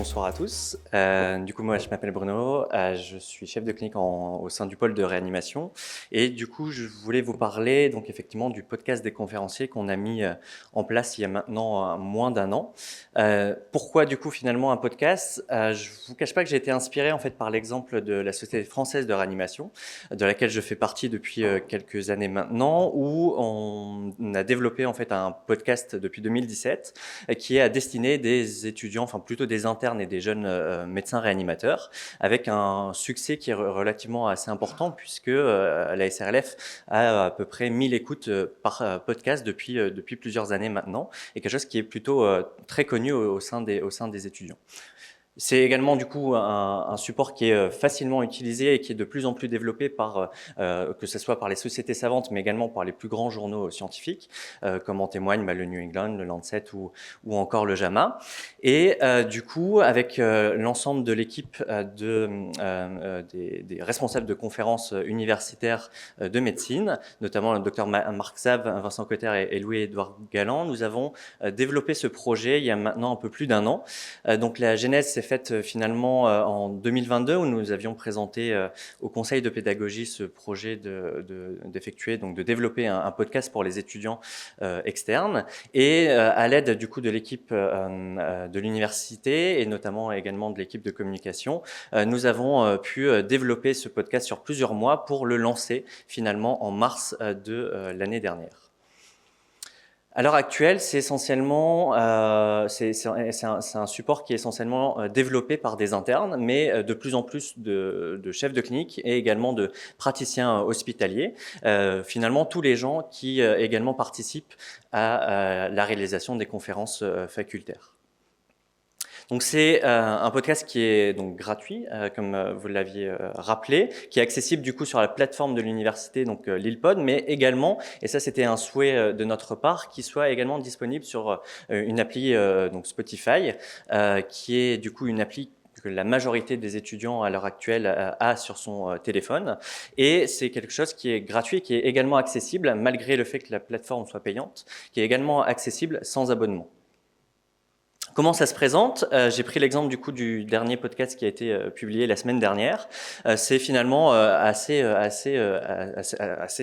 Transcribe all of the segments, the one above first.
bonsoir à tous. Du coup, moi, je m'appelle Bruno, je suis chef de clinique au sein du pôle de réanimation. Et du coup, je voulais vous parler donc effectivement du podcast des conférenciers qu'on a mis en place il y a maintenant moins d'un an. Pourquoi du coup finalement un podcast? Je vous cache pas que j'ai été inspiré en fait par l'exemple de la Société française de réanimation, de laquelle je fais partie depuis quelques années maintenant, où on a développé en fait un podcast depuis 2017 qui est à destinée des étudiants, enfin plutôt des internes et des jeunes médecins réanimateurs, avec un succès qui est relativement assez important puisque la SRLF a à peu près 1000 écoutes par podcast depuis plusieurs années maintenant, et quelque chose qui est plutôt très connu au sein des étudiants. C'est également du coup un support qui est facilement utilisé et qui est de plus en plus développé que ce soit par les sociétés savantes, mais également par les plus grands journaux scientifiques, comme en témoignent le New England, le Lancet ou encore le JAMA. Et du coup, avec l'ensemble de l'équipe des responsables de conférences universitaires de médecine, notamment le docteur Marc Zav, Vincent Cotter et Louis-Édouard Galland, nous avons développé ce projet il y a maintenant un peu plus d'un an. Donc la genèse s'est faite finalement en 2022, où nous avions présenté au conseil de pédagogie ce projet d'effectuer, donc de développer un podcast pour les étudiants externes, et à l'aide du coup de l'équipe de l'université et notamment également de l'équipe de communication, nous avons pu développer ce podcast sur plusieurs mois pour le lancer finalement en mars de l'année dernière. À l'heure actuelle, c'est essentiellement, c'est un support qui est essentiellement développé par des internes, mais de plus en plus de chefs de clinique et également de praticiens hospitaliers. Finalement, tous les gens qui également participent à la réalisation des conférences facultaires. Donc c'est un podcast qui est donc gratuit, comme vous l'aviez rappelé, qui est accessible du coup sur la plateforme de l'université, donc l'ILPod, mais également, et ça c'était un souhait de notre part, qui soit également disponible sur une appli donc Spotify, qui est du coup une appli que la majorité des étudiants à l'heure actuelle a sur son téléphone. Et c'est quelque chose qui est gratuit, qui est également accessible, malgré le fait que la plateforme soit payante, qui est également accessible sans abonnement. Comment ça se présente? J'ai pris l'exemple du coup du dernier podcast qui a été publié la semaine dernière. C'est finalement assez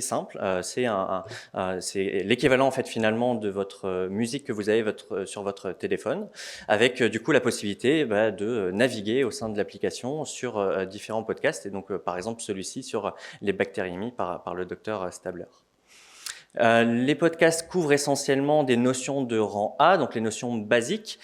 simple. C'est l'équivalent en fait finalement de votre musique que vous avez sur votre téléphone, avec du coup la possibilité de naviguer au sein de l'application sur différents podcasts, et donc par exemple celui-ci sur les bactériémies par le docteur Stabler. Les podcasts couvrent essentiellement des notions de rang A, donc les notions basiques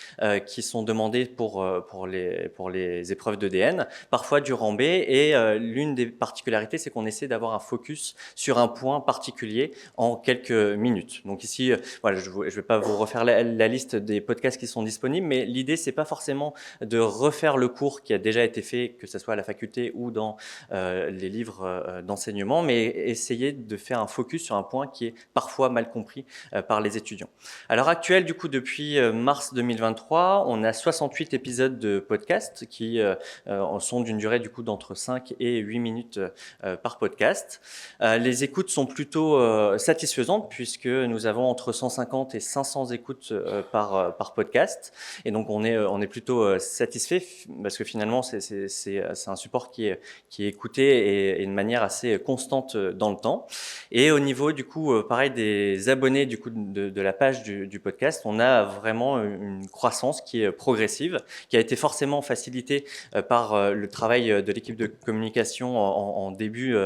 qui sont demandées pour les épreuves d'EDN, parfois du rang B, et l'une des particularités, c'est qu'on essaie d'avoir un focus sur un point particulier en quelques minutes. Donc ici, voilà, je ne vais pas vous refaire la liste des podcasts qui sont disponibles, mais l'idée, c'est pas forcément de refaire le cours qui a déjà été fait, que ce soit à la faculté ou dans les livres d'enseignement, mais essayer de faire un focus sur un point qui est parfois mal compris par les étudiants. À l'heure actuelle, du coup, depuis mars 2023, on a 68 épisodes de podcast qui sont d'une durée du coup d'entre 5 et 8 minutes par podcast. Les écoutes sont plutôt satisfaisantes puisque nous avons entre 150 et 500 écoutes par podcast, et donc on est plutôt satisfait parce que finalement c'est un support qui est écouté et de manière assez constante dans le temps. Et au niveau du coup pareil des abonnés du coup de la page du podcast, on a vraiment une croissance qui est progressive, qui a été forcément facilitée par le travail de l'équipe de communication en début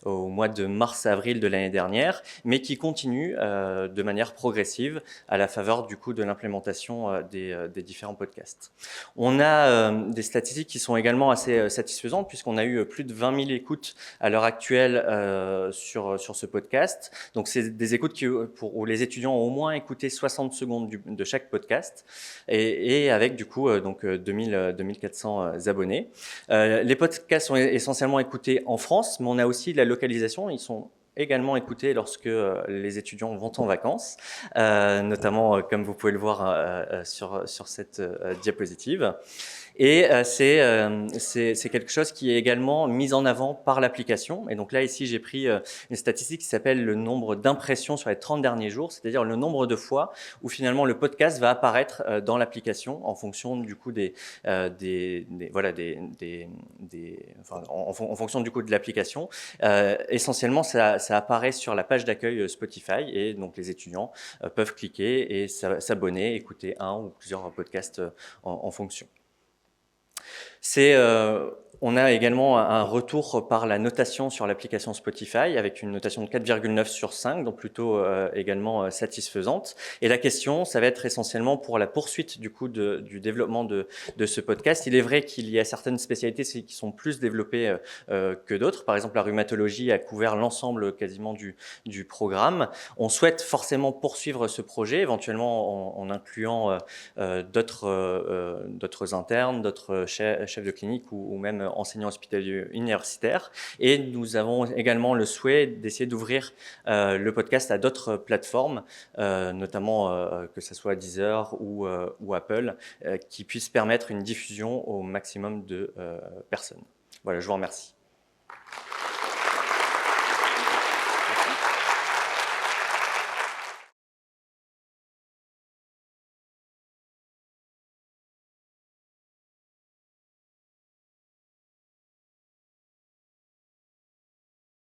au mois de mars-avril de l'année dernière, mais qui continue de manière progressive à la faveur du coup de l'implémentation des différents podcasts. On a des statistiques qui sont également assez satisfaisantes puisqu'on a eu plus de 20 000 écoutes à l'heure actuelle sur ce podcast. Donc c'est des écoutes où les étudiants ont au moins écouté 60 secondes de chaque podcast, et avec du coup 2400 abonnés. Les podcasts sont essentiellement écoutés en France, mais on a aussi la localisation. Ils sont également écoutés lorsque les étudiants vont en vacances, notamment comme vous pouvez le voir sur cette diapositive. Et c'est quelque chose qui est également mis en avant par l'application. Et donc là, ici, j'ai pris une statistique qui s'appelle le nombre d'impressions sur les 30 derniers jours, c'est-à-dire le nombre de fois où finalement le podcast va apparaître dans l'application en fonction du coup en fonction du coup de l'application. Essentiellement, ça apparaît sur la page d'accueil Spotify et donc les étudiants peuvent cliquer et s'abonner, écouter un ou plusieurs podcasts en fonction. On a également un retour par la notation sur l'application Spotify avec une notation de 4,9 sur 5, donc plutôt également satisfaisante. Et la question, ça va être essentiellement pour la poursuite du coup du développement de ce podcast. Il est vrai qu'il y a certaines spécialités qui sont plus développées que d'autres. Par exemple, la rhumatologie a couvert l'ensemble quasiment du programme. On souhaite forcément poursuivre ce projet, éventuellement en incluant d'autres internes, d'autres chefs de clinique ou même enseignants hospitaliers universitaires. Et nous avons également le souhait d'essayer d'ouvrir le podcast à d'autres plateformes, notamment que ce soit Deezer ou Apple, qui puissent permettre une diffusion au maximum de personnes. Voilà, je vous remercie.